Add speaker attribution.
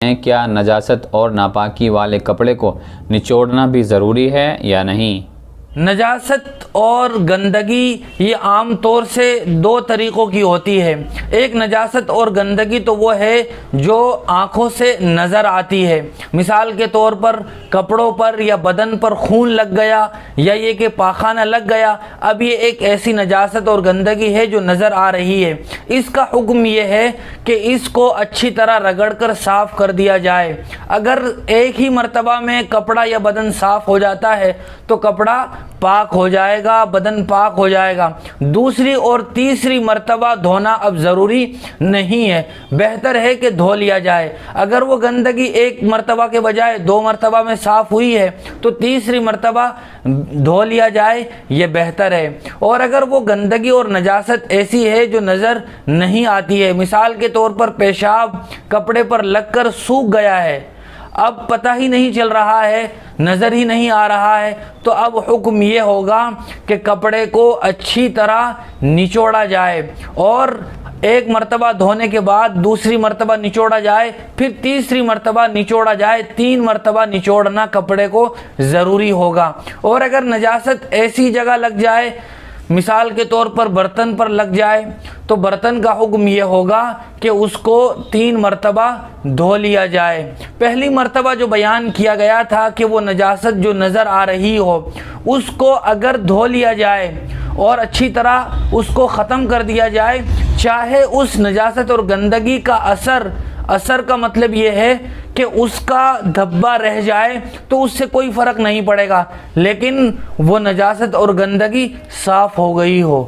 Speaker 1: ہیں کیا نجاست اور ناپاکی والے کپڑے کو نچوڑنا بھی ضروری ہے یا نہیں؟
Speaker 2: نجاست اور گندگی یہ عام طور سے دو طریقوں کی ہوتی ہے۔ ایک نجاست اور گندگی تو وہ ہے جو آنکھوں سے نظر آتی ہے، مثال کے طور پر کپڑوں پر یا بدن پر خون لگ گیا یا یہ کہ پاخانہ لگ گیا، اب یہ ایک ایسی نجاست اور گندگی ہے جو نظر آ رہی ہے۔ اس کا حکم یہ ہے کہ اس کو اچھی طرح رگڑ کر صاف کر دیا جائے۔ اگر ایک ہی مرتبہ میں کپڑا یا بدن صاف ہو جاتا ہے تو کپڑا پاک ہو جائے گا، بدن پاک ہو جائے گا۔ دوسری اور تیسری مرتبہ دھونا اب ضروری نہیں ہے، بہتر ہے کہ دھو لیا جائے۔ اگر وہ گندگی ایک مرتبہ کے بجائے 2 مرتبہ میں صاف ہوئی ہے تو تیسری مرتبہ دھو لیا جائے، یہ بہتر ہے۔ اور اگر وہ گندگی اور نجاست ایسی ہے جو نظر نہیں آتی ہے، مثال کے طور پر پیشاب کپڑے پر لگ کر سوکھ گیا ہے، اب پتہ ہی نہیں چل رہا ہے، نظر ہی نہیں آ رہا ہے، تو اب حکم یہ ہوگا کہ کپڑے کو اچھی طرح نچوڑا جائے اور ایک مرتبہ دھونے کے بعد دوسری مرتبہ نچوڑا جائے، پھر تیسری مرتبہ نچوڑا جائے، 3 مرتبہ نچوڑنا کپڑے کو ضروری ہوگا۔ اور اگر نجاست ایسی جگہ لگ جائے، مثال کے طور پر برتن پر لگ جائے، تو برتن کا حکم یہ ہوگا کہ اس کو 3 مرتبہ دھو لیا جائے۔ پہلی مرتبہ جو بیان کیا گیا تھا کہ وہ نجاست جو نظر آ رہی ہو اس کو اگر دھو لیا جائے اور اچھی طرح اس کو ختم کر دیا جائے، چاہے اس نجاست اور گندگی کا اثر کا مطلب یہ ہے کہ اس کا دھبا رہ جائے تو اس سے کوئی فرق نہیں پڑے گا، لیکن وہ نجاست اور گندگی صاف ہو گئی ہو۔